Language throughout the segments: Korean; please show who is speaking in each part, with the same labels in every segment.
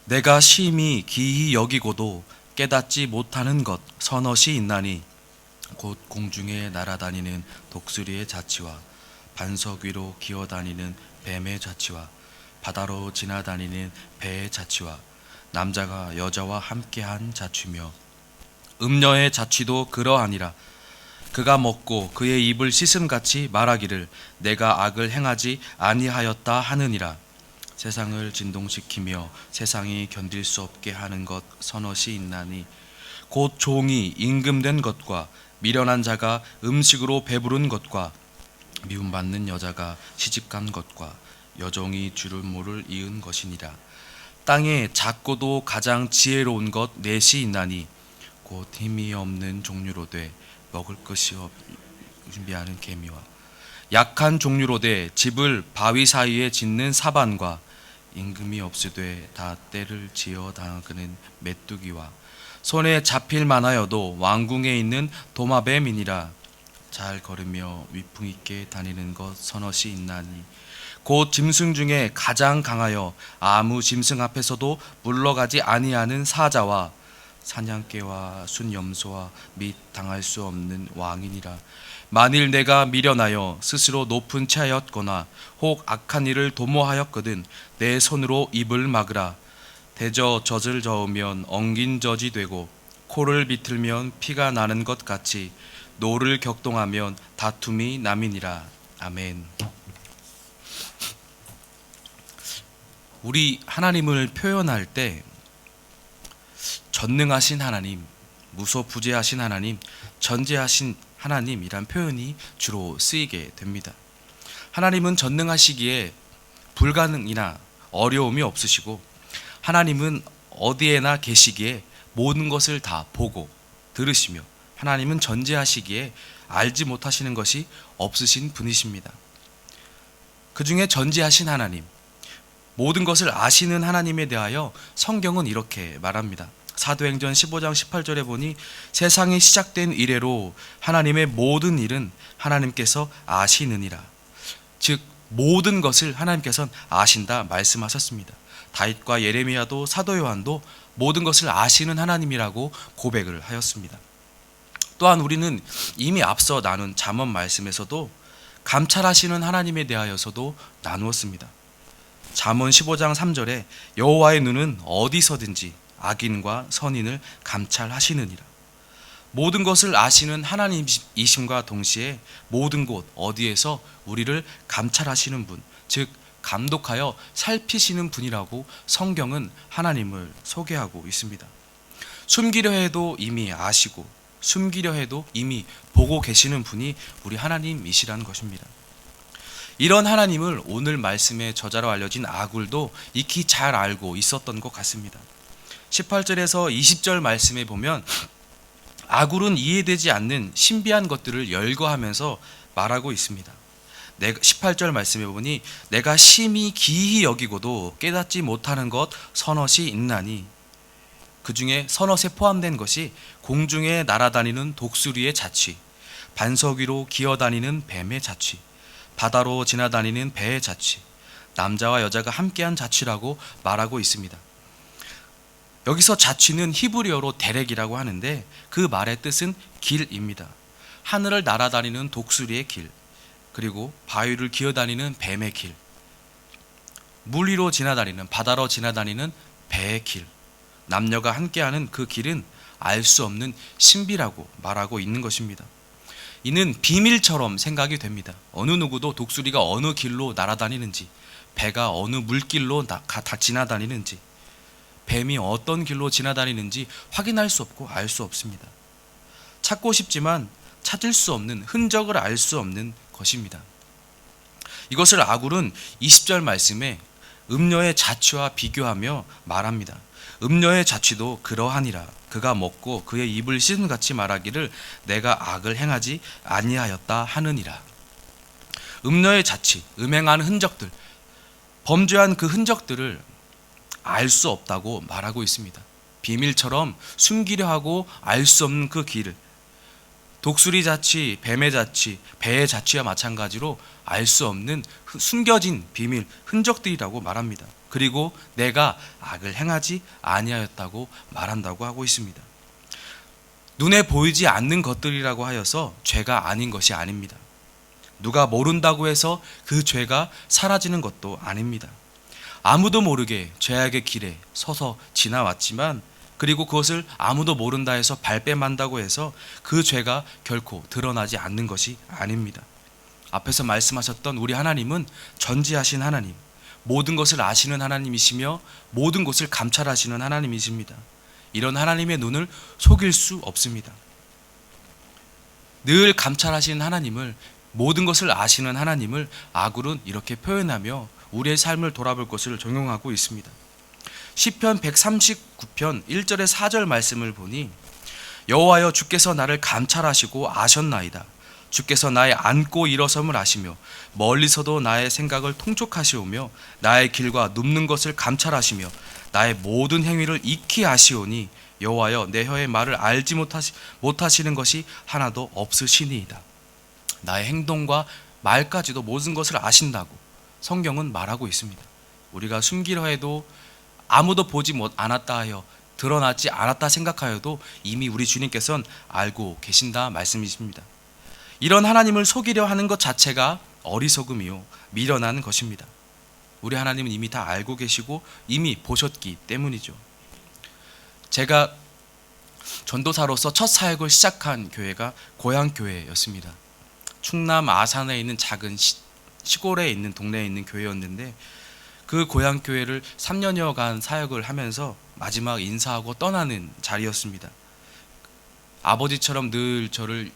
Speaker 1: 내가 심히 기히 여기고도 깨닫지 못하는 것 서너시 있나니 곧 공중에 날아다니는 독수리의 자치와 반석 위로 기어다니는 뱀의 자치와 바다로 지나다니는 배의 자치와 남자가 여자와 함께한 자취며 음녀의 자취도 그러하니라. 그가 먹고 그의 입을 씻음같이 말하기를 내가 악을 행하지 아니하였다 하느니라. 세상을 진동시키며 세상이 견딜 수 없게 하는 것 서너시 있나니 곧 종이 임금된 것과 미련한 자가 음식으로 배부른 것과 미움받는 여자가 시집간 것과 여종이 주를 모를 이은 것이니라. 땅에 작고도 가장 지혜로운 것 넷이 있나니 곧 힘이 없는 종류로 돼 먹을 것이 준비하는 개미와 약한 종류로 돼 집을 바위 사이에 짓는 사반과 임금이 없으되 다 때를 지어 당하는 메뚜기와 손에 잡힐 만하여도 왕궁에 있는 도마뱀이니라. 잘 걸으며 위풍 있게 다니는 것 서너시 있나니 곧 짐승 중에 가장 강하여 아무 짐승 앞에서도 물러가지 아니하는 사자와 사냥개와 순염소와 및 당할 수 없는 왕이니라. 만일 내가 미련하여 스스로 높은 채하였거나 혹 악한 일을 도모하였거든 내 손으로 입을 막으라. 대저 젖을 저으면 엉긴 젖이 되고 코를 비틀면 피가 나는 것 같이 노를 격동하면 다툼이 남이니라. 아멘. 우리 하나님을 표현할 때 전능하신 하나님, 무소부재하신 하나님, 전지하신 하나님이란 표현이 주로 쓰이게 됩니다. 하나님은 전능하시기에 불가능이나 어려움이 없으시고 하나님은 어디에나 계시기에 모든 것을 다 보고 들으시며 하나님은 전지하시기에 알지 못하시는 것이 없으신 분이십니다. 그 중에 전지하신 하나님, 모든 것을 아시는 하나님에 대하여 성경은 이렇게 말합니다. 사도행전 15장 18절에 보니 세상이 시작된 이래로 하나님의 모든 일은 하나님께서 아시느니라. 즉 모든 것을 하나님께서는 아신다 말씀하셨습니다. 다윗과 예레미야도 사도 요한도 모든 것을 아시는 하나님이라고 고백을 하였습니다. 또한 우리는 이미 앞서 나눈 잠언 말씀에서도 감찰하시는 하나님에 대하여서도 나누었습니다. 잠언 15장 3절에 여호와의 눈은 어디서든지 악인과 선인을 감찰하시느니라. 모든 것을 아시는 하나님이심과 동시에 모든 곳 어디에서 우리를 감찰하시는 분, 즉 감독하여 살피시는 분이라고 성경은 하나님을 소개하고 있습니다. 숨기려 해도 이미 아시고 숨기려 해도 이미 보고 계시는 분이 우리 하나님이시라는 것입니다. 이런 하나님을 오늘 말씀의 저자로 알려진 아굴도 익히 잘 알고 있었던 것 같습니다. 18절에서 20절 말씀에 보면 아굴은 이해되지 않는 신비한 것들을 열거하면서 말하고 있습니다. 18절 말씀에 보니 내가 심히 기히 여기고도 깨닫지 못하는 것 서넛이 있나니, 그 중에 서넛에 포함된 것이 공중에 날아다니는 독수리의 자취, 반석 위로 기어다니는 뱀의 자취, 바다로 지나다니는 배의 자취, 남자와 여자가 함께한 자취라고 말하고 있습니다. 여기서 자취는 히브리어로 데렉이라고 하는데 그 말의 뜻은 길입니다. 하늘을 날아다니는 독수리의 길, 그리고 바위를 기어다니는 뱀의 길, 물 위로 지나다니는, 바다로 지나다니는 배의 길, 남녀가 함께하는 그 길은 알 수 없는 신비라고 말하고 있는 것입니다. 이는 비밀처럼 생각이 됩니다. 어느 누구도 독수리가 어느 길로 날아다니는지, 배가 어느 물길로 다 지나다니는지, 뱀이 어떤 길로 지나다니는지 확인할 수 없고 알 수 없습니다. 찾고 싶지만 찾을 수 없는, 흔적을 알 수 없는 것입니다. 이것을 아굴은 20절 말씀에 음녀의 자취와 비교하며 말합니다. 음녀의 자취도 그러하니라. 그가 먹고 그의 입을 씻음같이 말하기를 내가 악을 행하지 아니하였다 하느니라. 음녀의 자취, 음행한 흔적들, 범죄한 그 흔적들을 알 수 없다고 말하고 있습니다. 비밀처럼 숨기려 하고 알 수 없는 그 길을, 독수리 자취, 뱀의 자취, 배의 자취와 마찬가지로 알 수 없는 숨겨진 비밀, 흔적들이라고 말합니다. 그리고 내가 악을 행하지 아니하였다고 말한다고 하고 있습니다. 눈에 보이지 않는 것들이라고 하여서 죄가 아닌 것이 아닙니다. 누가 모른다고 해서 그 죄가 사라지는 것도 아닙니다. 아무도 모르게 죄악의 길에 서서 지나왔지만, 그리고 그것을 아무도 모른다 해서 발뺌한다고 해서 그 죄가 결코 드러나지 않는 것이 아닙니다. 앞에서 말씀하셨던 우리 하나님은 전지하신 하나님, 모든 것을 아시는 하나님이시며 모든 것을 감찰하시는 하나님이십니다. 이런 하나님의 눈을 속일 수 없습니다. 늘 감찰하시는 하나님을, 모든 것을 아시는 하나님을 악으로는 이렇게 표현하며 우리의 삶을 돌아볼 것을 종용하고 있습니다. 시편 139편 1절에 4절 말씀을 보니, 여호와여 주께서 나를 감찰하시고 아셨나이다. 주께서 나의 앉고 일어섬을 아시며 멀리서도 나의 생각을 통촉하시오며 나의 길과 눕는 것을 감찰하시며 나의 모든 행위를 익히 아시오니 여호와여 내 혀의 말을 알지 못하시는 것이 하나도 없으시니이다. 나의 행동과 말까지도 모든 것을 아신다고 성경은 말하고 있습니다. 우리가 숨기려 해도 아무도 보지 않았다 하여, 드러나지 않았다 생각하여도 이미 우리 주님께서는 알고 계신다 말씀이십니다. 이런 하나님을 속이려 하는 것 자체가 어리석음이요 미련한 것입니다. 우리 하나님은 이미 다 알고 계시고 이미 보셨기 때문이죠. 제가 전도사로서 첫 사역을 시작한 교회가 고향교회였습니다. 충남 아산에 있는 작은 시골에 있는 동네에 있는 교회였는데, 그 고향교회를 3년여간 사역을 하면서 마지막 인사하고 떠나는 자리였습니다. 아버지처럼 늘 저를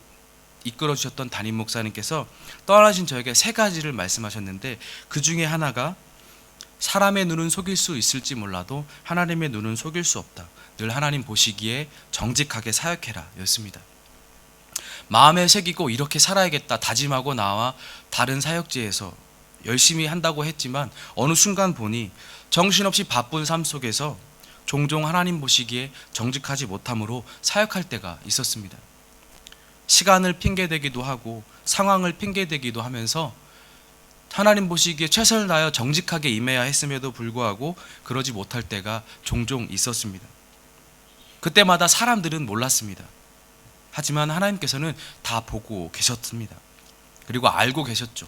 Speaker 1: 이끌어 주셨던 담임 목사님께서 떠나신 저에게 3가지를 말씀하셨는데, 그 중에 하나가 사람의 눈은 속일 수 있을지 몰라도 하나님의 눈은 속일 수 없다. 늘 하나님 보시기에 정직하게 사역해라 였습니다. 마음에 새기고 이렇게 살아야겠다 다짐하고 나와 다른 사역지에서 열심히 한다고 했지만, 어느 순간 보니 정신없이 바쁜 삶 속에서 종종 하나님 보시기에 정직하지 못함으로 사역할 때가 있었습니다. 시간을 핑계대기도 하고 상황을 핑계대기도 하면서 하나님 보시기에 최선을 다하여 정직하게 임해야 했음에도 불구하고 그러지 못할 때가 종종 있었습니다. 그때마다 사람들은 몰랐습니다. 하지만 하나님께서는 다 보고 계셨습니다. 그리고 알고 계셨죠.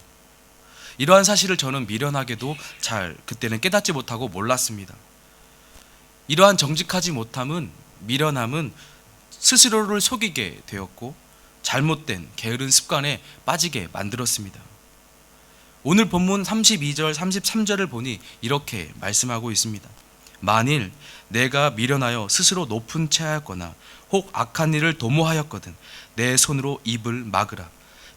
Speaker 1: 이러한 사실을 저는 미련하게도 잘 그때는 깨닫지 못하고 몰랐습니다. 이러한 정직하지 못함은, 미련함은 스스로를 속이게 되었고 잘못된 게으른 습관에 빠지게 만들었습니다. 오늘 본문 32절 33절을 보니 이렇게 말씀하고 있습니다. 만일 내가 미련하여 스스로 높은 채 하였거나 혹 악한 일을 도모하였거든 내 손으로 입을 막으라.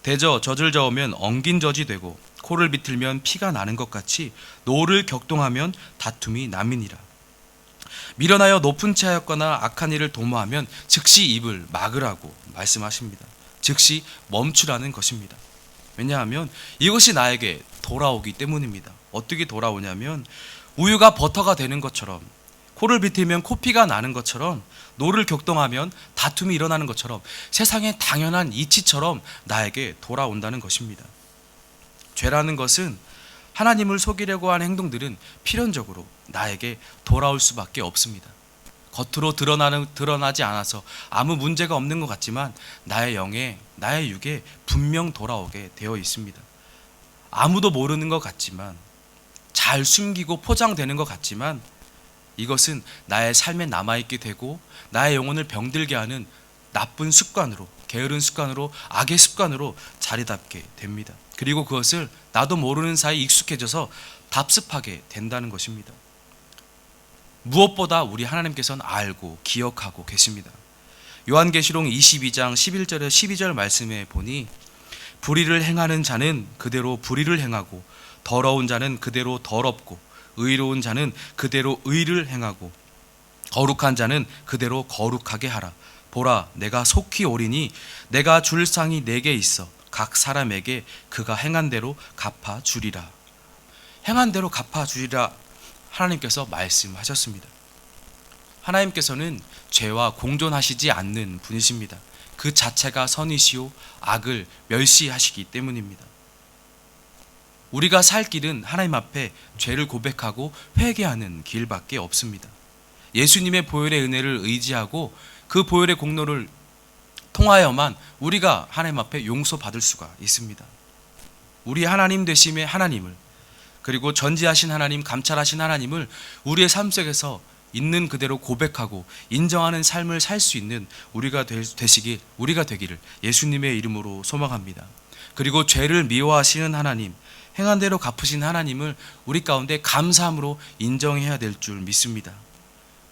Speaker 1: 대저 젖을 저으면 엉긴 젖이 되고 코를 비틀면 피가 나는 것 같이 노를 격동하면 다툼이 남이니라. 미련하여 높은 채 하였거나 악한 일을 도모하면 즉시 입을 막으라고 말씀하십니다. 즉시 멈추라는 것입니다. 왜냐하면 이것이 나에게 돌아오기 때문입니다. 어떻게 돌아오냐면, 우유가 버터가 되는 것처럼, 코를 비틀면 코피가 나는 것처럼, 노를 격동하면 다툼이 일어나는 것처럼 세상의 당연한 이치처럼 나에게 돌아온다는 것입니다. 죄라는 것은, 하나님을 속이려고 하는 행동들은 필연적으로 나에게 돌아올 수밖에 없습니다. 겉으로 드러나지 않아서 아무 문제가 없는 것 같지만 나의 영에, 나의 육에 분명 돌아오게 되어 있습니다. 아무도 모르는 것 같지만, 잘 숨기고 포장되는 것 같지만, 이것은 나의 삶에 남아있게 되고 나의 영혼을 병들게 하는 나쁜 습관으로, 게으른 습관으로, 악의 습관으로 자리 잡게 됩니다. 그리고 그것을 나도 모르는 사이 익숙해져서 답습하게 된다는 것입니다. 무엇보다 우리 하나님께서는 알고 기억하고 계십니다. 요한계시록 22장 11절에 12절 말씀에 보니, 불의를 행하는 자는 그대로 불의를 행하고 더러운 자는 그대로 더럽고 의로운 자는 그대로 의를 행하고 거룩한 자는 그대로 거룩하게 하라. 보라, 내가 속히 오리니 내가 줄 상이 내게 있어 각 사람에게 그가 행한 대로 갚아주리라. 행한 대로 갚아주리라 하나님께서 말씀하셨습니다. 하나님께서는 죄와 공존하시지 않는 분이십니다. 그 자체가 선이시오 악을 멸시하시기 때문입니다. 우리가 살 길은 하나님 앞에 죄를 고백하고 회개하는 길밖에 없습니다. 예수님의 보혈의 은혜를 의지하고 그 보혈의 공로를 통하여만 우리가 하나님 앞에 용서받을 수가 있습니다. 우리 하나님 되심의 하나님을, 그리고 전지하신 하나님, 감찰하신 하나님을 우리의 삶 속에서 있는 그대로 고백하고 인정하는 삶을 살 수 있는 우리가 되기를 예수님의 이름으로 소망합니다. 그리고 죄를 미워하시는 하나님, 행한 대로 갚으신 하나님을 우리 가운데 감사함으로 인정해야 될 줄 믿습니다.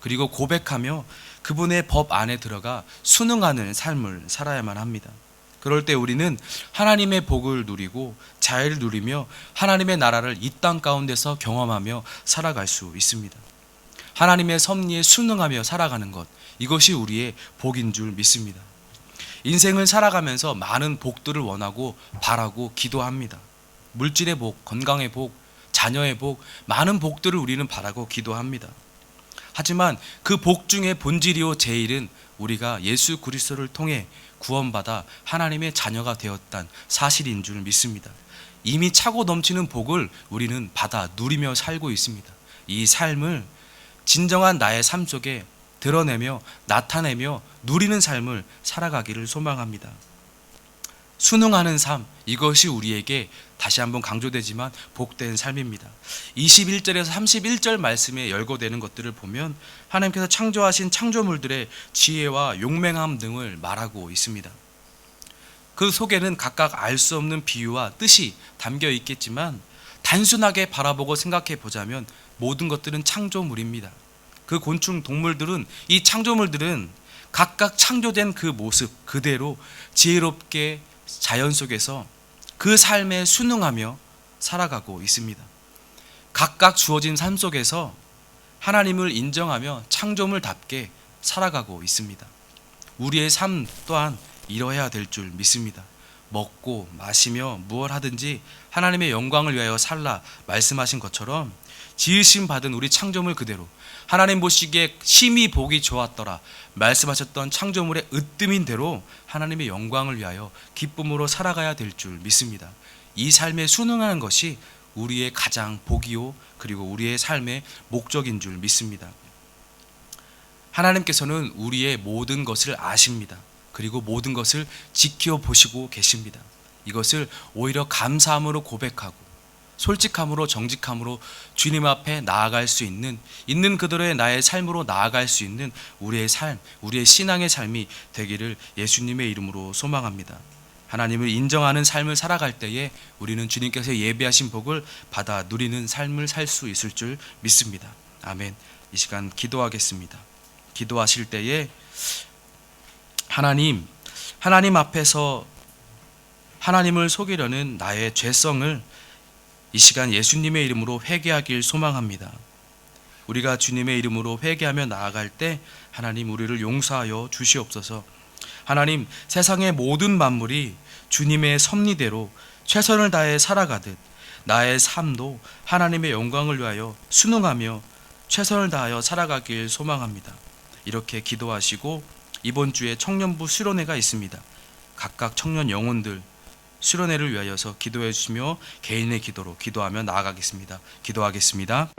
Speaker 1: 그리고 고백하며 그분의 법 안에 들어가 순응하는 삶을 살아야만 합니다. 그럴 때 우리는 하나님의 복을 누리고 자유를 누리며 하나님의 나라를 이 땅 가운데서 경험하며 살아갈 수 있습니다. 하나님의 섭리에 순응하며 살아가는 것, 이것이 우리의 복인 줄 믿습니다. 인생을 살아가면서 많은 복들을 원하고 바라고 기도합니다. 물질의 복, 건강의 복, 자녀의 복, 많은 복들을 우리는 바라고 기도합니다. 하지만 그 복 중에 본질이요 제일은 우리가 예수 그리스도를 통해 구원받아 하나님의 자녀가 되었다는 사실인 줄 믿습니다. 이미 차고 넘치는 복을 우리는 받아 누리며 살고 있습니다. 이 삶을 진정한 나의 삶 속에 드러내며 나타내며 누리는 삶을 살아가기를 소망합니다. 순응하는 삶, 이것이 우리에게 다시 한번 강조되지만 복된 삶입니다. 21절에서 31절 말씀에 열거되는 것들을 보면 하나님께서 창조하신 창조물들의 지혜와 용맹함 등을 말하고 있습니다. 그 속에는 각각 알 수 없는 비유와 뜻이 담겨 있겠지만 단순하게 바라보고 생각해 보자면 모든 것들은 창조물입니다. 그 곤충, 동물들은, 이 창조물들은 각각 창조된 그 모습 그대로 지혜롭게 자연 속에서 그 삶에 순응하며 살아가고 있습니다. 각각 주어진 삶 속에서 하나님을 인정하며 창조물답게 살아가고 있습니다. 우리의 삶 또한 이러해야 될 줄 믿습니다. 먹고 마시며 무엇 하든지 하나님의 영광을 위하여 살라 말씀하신 것처럼 지으심 받은 우리 창조물 그대로 하나님 보시기에 심히 보기 좋았더라 말씀하셨던 창조물의 으뜸인 대로 하나님의 영광을 위하여 기쁨으로 살아가야 될 줄 믿습니다. 이 삶에 순응하는 것이 우리의 가장 복이요 그리고 우리의 삶의 목적인 줄 믿습니다. 하나님께서는 우리의 모든 것을 아십니다. 그리고 모든 것을 지켜보시고 계십니다. 이것을 오히려 감사함으로 고백하고 솔직함으로 정직함으로 주님 앞에 나아갈 수 있는 그대로의 나의 삶으로 나아갈 수 있는 우리의 삶, 우리의 신앙의 삶이 되기를 예수님의 이름으로 소망합니다. 하나님을 인정하는 삶을 살아갈 때에 우리는 주님께서 예비하신 복을 받아 누리는 삶을 살 수 있을 줄 믿습니다. 아멘. 이 시간 기도하겠습니다. 기도하실 때에 하나님 앞에서 하나님을 속이려는 나의 죄성을 이 시간 예수님의 이름으로 회개하길 소망합니다. 우리가 주님의 이름으로 회개하며 나아갈 때 하나님 우리를 용서하여 주시옵소서. 하나님, 세상의 모든 만물이 주님의 섭리대로 최선을 다해 살아가듯 나의 삶도 하나님의 영광을 위하여 순응하며 최선을 다하여 살아가길 소망합니다. 이렇게 기도하시고 이번 주에 청년부 수련회가 있습니다. 각각 청년 영혼들 수련회를 위하여서 기도해 주시며 개인의 기도로 기도하며 나아가겠습니다. 기도하겠습니다.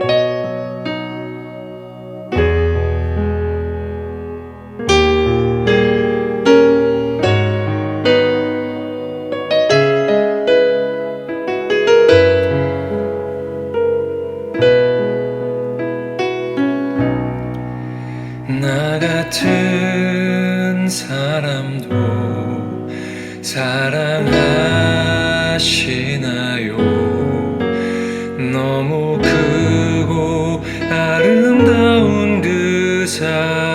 Speaker 2: 나 같은 사람도 사랑하시나요? 너무 크고 아름다운 그 사랑